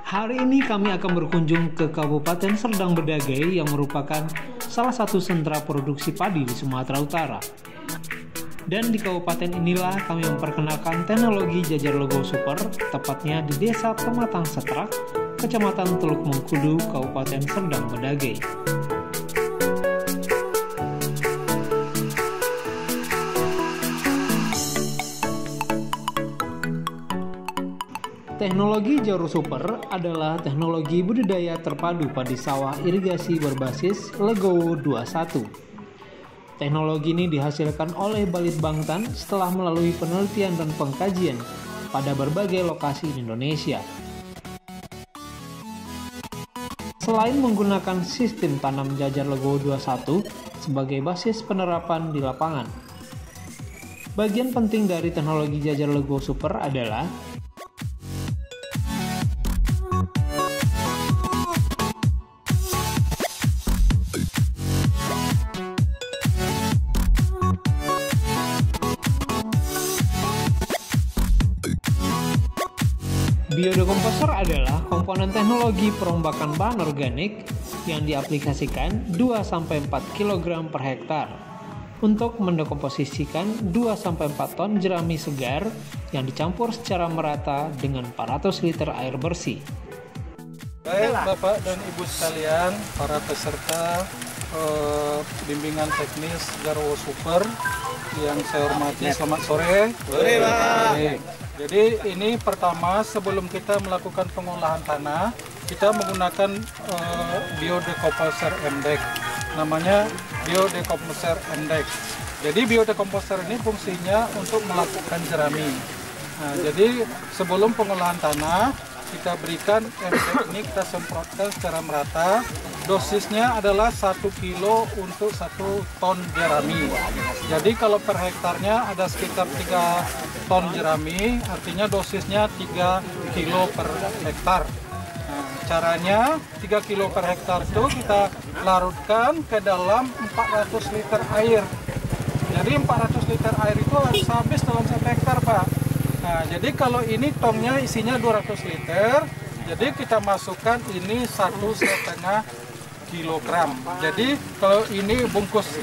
Hari ini kami akan berkunjung ke Kabupaten Serdang Bedagai yang merupakan salah satu sentra produksi padi di Sumatera Utara. Dan di kabupaten inilah kami memperkenalkan teknologi jajar logo super, tepatnya di Desa Pematang Setrak, Kecamatan Teluk Mengkudu, Kabupaten Serdang Bedagai. Teknologi Jaru Super adalah teknologi budidaya terpadu padi sawah irigasi berbasis Legowo 21. Teknologi ini dihasilkan oleh Balit Bangtan setelah melalui penelitian dan pengkajian pada berbagai lokasi di Indonesia. Selain menggunakan sistem tanam jajar Legowo 21 sebagai basis penerapan di lapangan, bagian penting dari teknologi jajar Legowo Super adalah biodekomposer adalah komponen teknologi perombakan bahan organik yang diaplikasikan 2-4 kg per hektar untuk mendekomposisikan 2-4 ton jerami segar yang dicampur secara merata dengan 400 liter air bersih. Baik Bapak dan Ibu sekalian, para peserta bimbingan teknis Jaru Super yang saya hormati, selamat sore. Sore, Pak. Jadi ini pertama, sebelum kita melakukan pengolahan tanah, kita menggunakan biodekomposer MDEK. Namanya biodekomposer MDEK. Jadi biodekomposer ini fungsinya untuk melakukan jerami. Nah, jadi sebelum pengolahan tanah, kita berikan MDEK ini, kita semprotkan secara merata. Dosisnya adalah 1 kilo untuk 1 ton jerami. Jadi kalau per hektarnya ada sekitar 3 ton jerami, artinya dosisnya 3 kilo per hektar. Nah, caranya 3 kilo per hektar itu kita larutkan ke dalam 400 liter air. Jadi 400 liter air itu harus habis dalam 1 hektar, Pak. Nah, jadi kalau ini tongnya isinya 200 liter, jadi kita masukkan ini 1,5 kilogram. Jadi kalau ini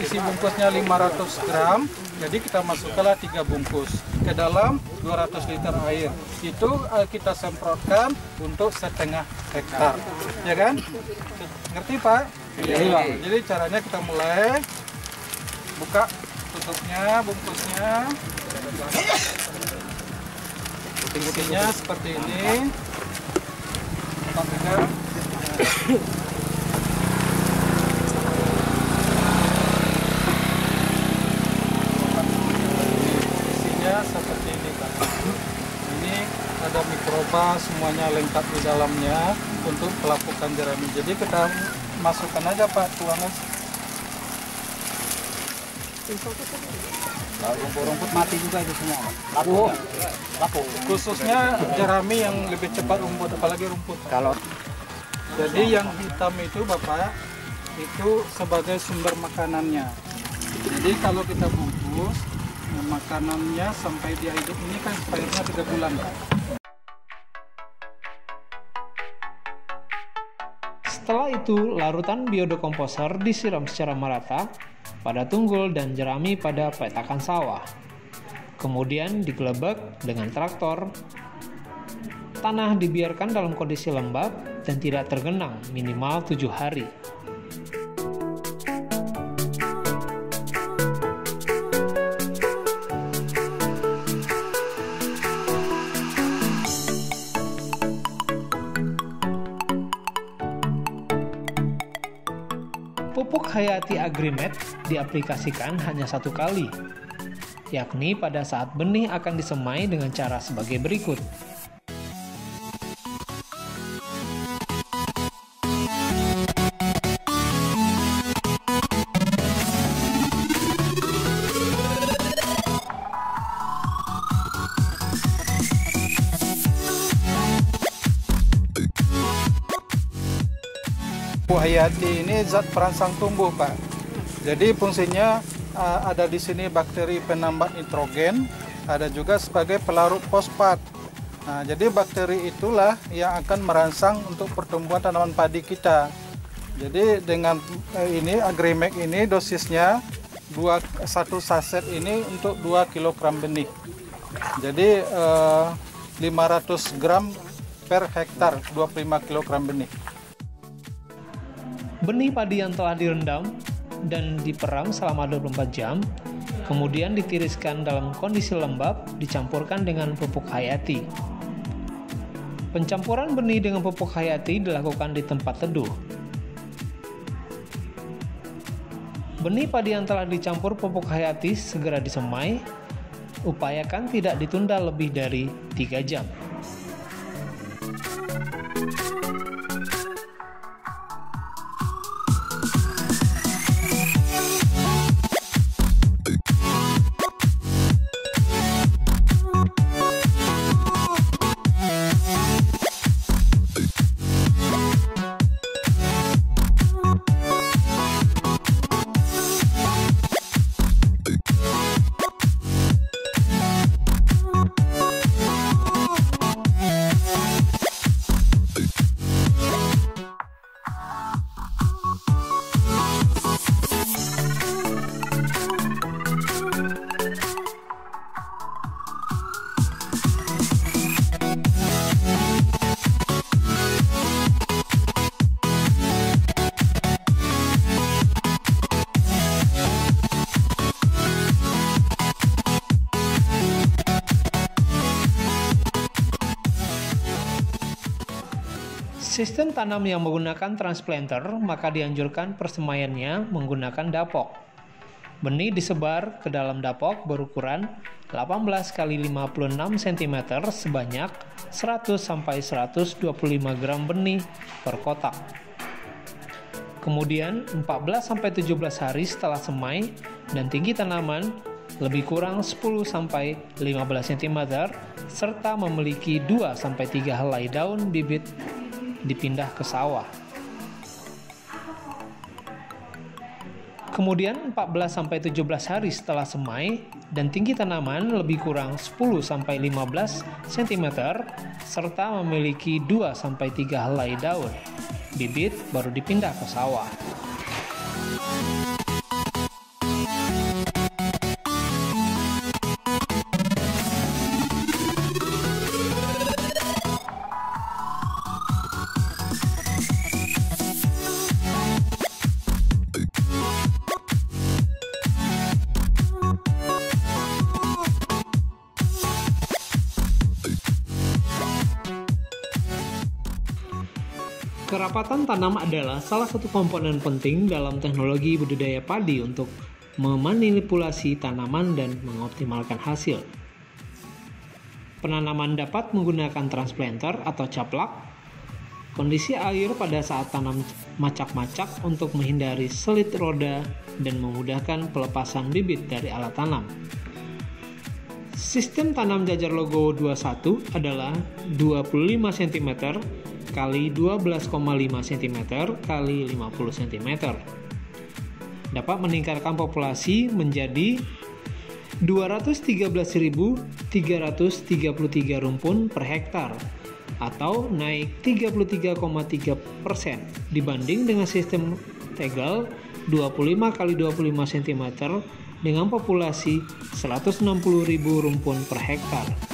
isi bungkusnya 500 gram, jadi kita masukkanlah 3 bungkus ke dalam 200 liter air. Itu kita semprotkan untuk 1,5 hektar. Ya kan? Ngerti, Pak? Iya. Jadi caranya kita mulai buka tutupnya, bungkusnya. Putih-putihnya seperti ini. Kita pegang. Seperti ini, Pak. Ini ada mikroba, semuanya lengkap di dalamnya untuk pelapukan jerami. Jadi kita masukkan aja, Pak, tuangnya. Rumput-rumput mati juga itu semua. Lapu. Khususnya jerami yang lebih cepat rumput, apalagi rumput. Jadi yang hitam itu, Bapak, itu sebagai sumber makanannya. Jadi kalau kita bungkus, makanannya sampai dia hidup ini kan expirednya 3 bulan. Setelah itu, larutan biodekomposer disiram secara merata pada tunggul dan jerami pada petakan sawah. Kemudian digelebek dengan traktor. Tanah dibiarkan dalam kondisi lembab dan tidak tergenang minimal 7 hari. Pupuk Hayati Agrimet diaplikasikan hanya 1 kali, yakni pada saat benih akan disemai dengan cara sebagai berikut. Pupuk Hayati ini zat perangsang tumbuh, Pak. Jadi fungsinya ada di sini bakteri penambat nitrogen, ada juga sebagai pelarut fosfat. Nah, jadi bakteri itulah yang akan merangsang untuk pertumbuhan tanaman padi kita. Jadi dengan ini Agrimek ini dosisnya 1 saset ini untuk 2 kg benih. Jadi 500 gram per hektar, 25 kg benih. Benih padi yang telah direndam dan diperam selama 24 jam, kemudian ditiriskan dalam kondisi lembab, dicampurkan dengan pupuk hayati. Pencampuran benih dengan pupuk hayati dilakukan di tempat teduh. Benih padi yang telah dicampur pupuk hayati segera disemai, upayakan tidak ditunda lebih dari 3 jam. Sistem tanam yang menggunakan transplanter, maka dianjurkan persemaiannya menggunakan dapok. Benih disebar ke dalam dapok berukuran 18 x 56 cm sebanyak 100-125 gram benih per kotak. Kemudian 14-17 hari setelah semai dan tinggi tanaman lebih kurang 10-15 cm serta memiliki 2-3 helai daun bibit dipindah ke sawah. Kemudian 14-17 hari setelah semai dan tinggi tanaman lebih kurang 10-15 cm serta memiliki 2-3 helai daun bibit baru dipindah ke sawah. Kerapatan tanam adalah salah satu komponen penting dalam teknologi budidaya padi untuk memanipulasi tanaman dan mengoptimalkan hasil. Penanaman dapat menggunakan transplanter atau caplak. Kondisi air pada saat tanam macak-macak untuk menghindari selit roda dan memudahkan pelepasan bibit dari alat tanam. Sistem tanam jajar logo 21 adalah 25 cm kali 12,5 cm kali 50 cm. Dapat meningkatkan populasi menjadi 213.333 rumpun per hektar atau naik 33,3% dibanding dengan sistem tegel 25 kali 25 cm dengan populasi 160.000 rumpun per hektar.